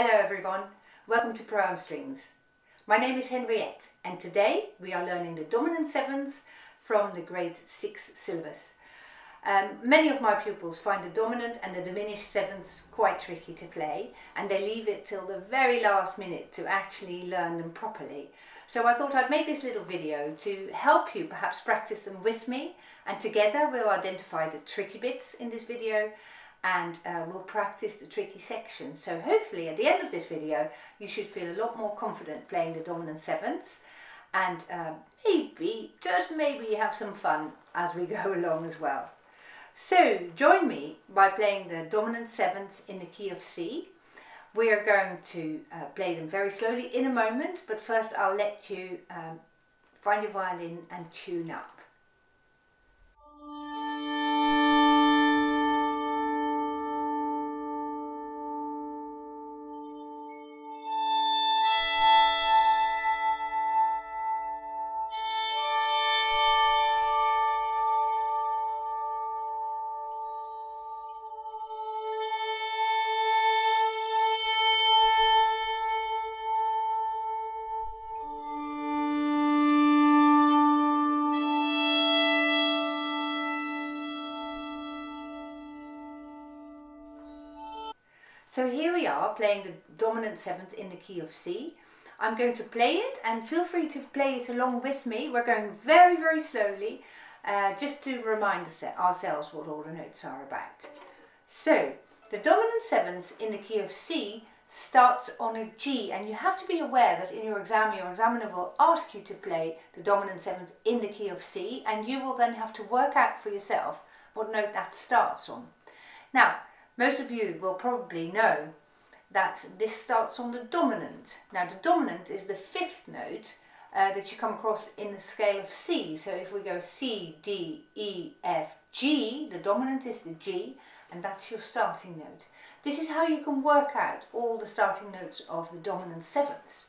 Hello everyone, welcome to Pro Strings. My name is Henriette and today we are learning the dominant sevenths from the grade 6 syllabus. Many of my pupils find the dominant and the diminished sevenths quite tricky to play, and they leave it till the very last minute to actually learn them properly. So I thought I'd make this little video to help you perhaps practice them with me, and together we'll identify the tricky bits in this video and we'll practice the tricky sections. So hopefully at the end of this video you should feel a lot more confident playing the dominant sevenths, and maybe, just maybe, have some fun as we go along as well. So join me by playing the dominant sevenths in the key of C. We are going to play them very slowly in a moment, but first I'll let you find your violin and tune up. So here we are playing the dominant seventh in the key of C. I'm going to play it, and feel free to play it along with me. We're going very, very slowly, just to remind ourselves what all the notes are about. So the dominant sevenths in the key of C starts on a G, and you have to be aware that in your exam, your examiner will ask you to play the dominant seventh in the key of C, and you will then have to work out for yourself what note that starts on. Now, most of you will probably know that this starts on the dominant. Now the dominant is the fifth note that you come across in the scale of C. So if we go C, D, E, F, G, the dominant is the G, and that's your starting note. This is how you can work out all the starting notes of the dominant sevenths.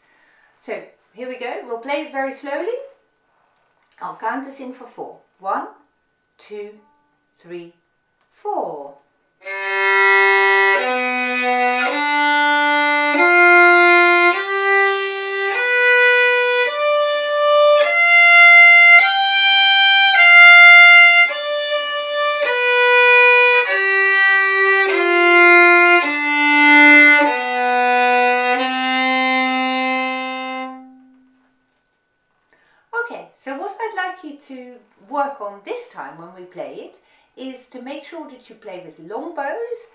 So here we go, we'll play it very slowly. I'll count us in for 4. 1, 2, 3, 4. Okay, so what I'd like you to work on this time when we play it is to make sure that you play with long bows,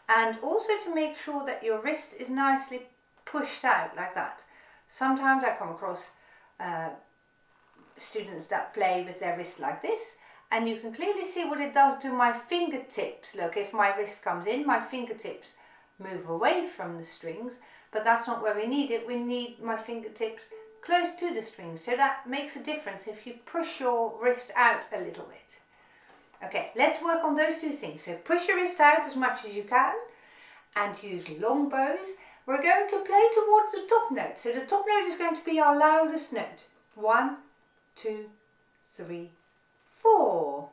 and also to make sure that your wrist is nicely pushed out like that. Sometimes I come across students that play with their wrist like this, and you can clearly see what it does to my fingertips. Look, if my wrist comes in, my fingertips move away from the strings, but that's not where we need it. We need my fingertips close to the strings, so that makes a difference if you push your wrist out a little bit. Okay, let's work on those two things. So push your wrist out as much as you can and use long bows. We're going to play towards the top note. So the top note is going to be our loudest note. 1, 2, 3, 4.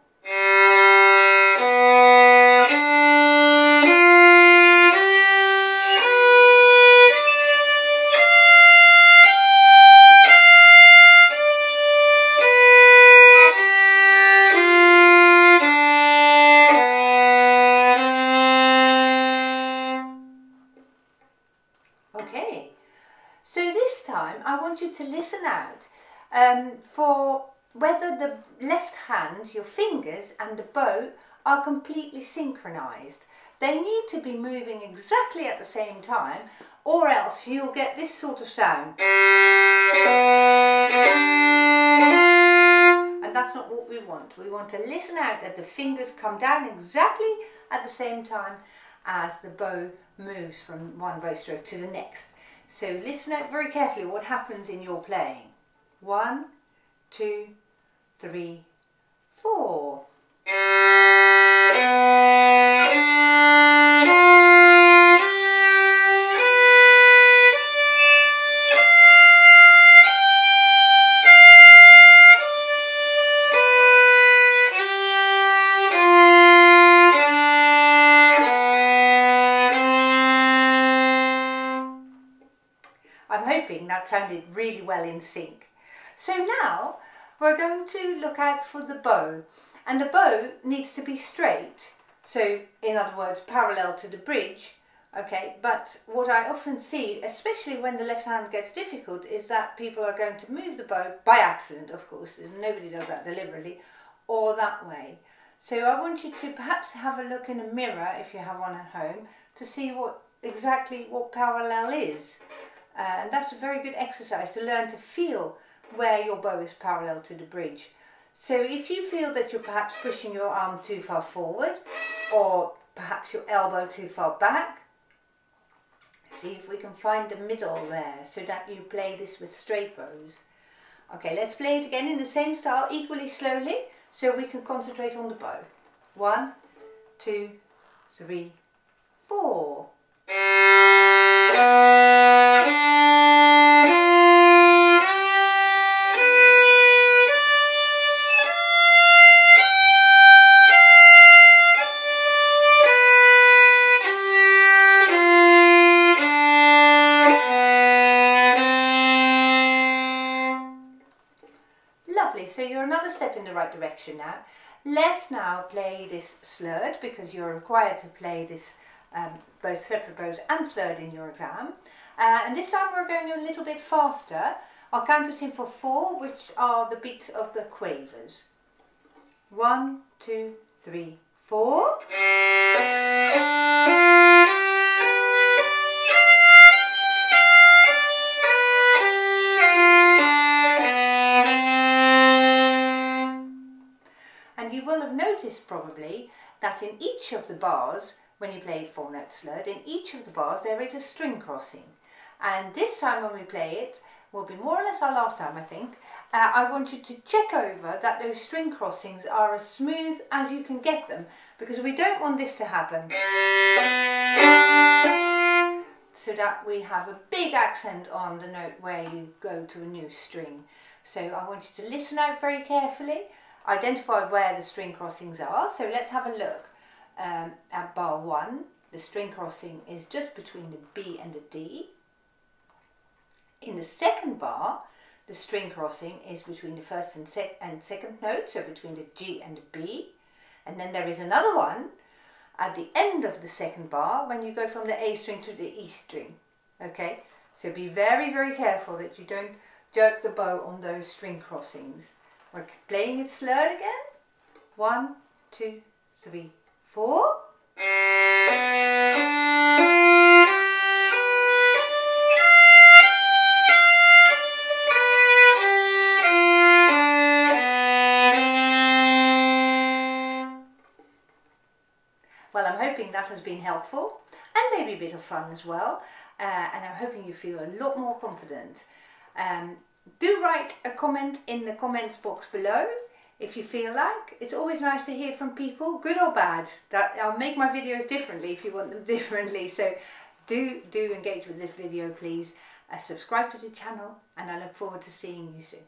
Okay, so this time I want you to listen out for whether the left hand, your fingers and the bow are completely synchronized. They need to be moving exactly at the same time, or else you'll get this sort of sound. And that's not what we want. We want to listen out that the fingers come down exactly at the same time as the bow moves from one bow stroke to the next. So listen out very carefully what happens in your playing. 1, 2, 3, 4. hoping that sounded really well in sync. So now we're going to look out for the bow, and the bow needs to be straight, so in other words parallel to the bridge. Okay, but what I often see, especially when the left hand gets difficult, is that people are going to move the bow by accident, of course, nobody does that deliberately, or that way. So I want you to perhaps have a look in a mirror, if you have one at home, to see exactly what parallel is. And that's a very good exercise to learn to feel where your bow is parallel to the bridge. So if you feel that you're perhaps pushing your arm too far forward, or perhaps your elbow too far back, see if we can find the middle there so that you play this with straight bows. Okay, let's play it again in the same style, equally slowly, so we can concentrate on the bow. 1, 2, 3, 4. Lovely, so you're another step in the right direction now. Let's now play this slurred, because you're required to play this both separate bows and slurred in your exam. And this time we're going a little bit faster. I'll count us in for 4, which are the beats of the quavers. 1, 2, 3, 4. And you will have noticed probably that in each of the bars, when you play 4-note slurred, in each of the bars there is a string crossing. And this time when we play it, will be more or less our last time I think, I want you to check over that those string crossings are as smooth as you can get them, because we don't want this to happen. So that we have a big accent on the note where you go to a new string. So I want you to listen out very carefully, identify where the string crossings are. So let's have a look at bar 1. The string crossing is just between the B and the D. In the second bar, the string crossing is between the first and second note, so between the G and the B. And then there is another one at the end of the second bar when you go from the A string to the E string. Okay, so be very, very careful that you don't jerk the bow on those string crossings. We're playing it slurred again. 1, 2, 3, 4. Well, I'm hoping that has been helpful and maybe a bit of fun as well. And I'm hoping you feel a lot more confident. Do write a comment in the comments box below if you feel like. It's always nice to hear from people, good or bad. That I'll make my videos differently if you want them differently. So do engage with this video, please. Subscribe to the channel, and I look forward to seeing you soon.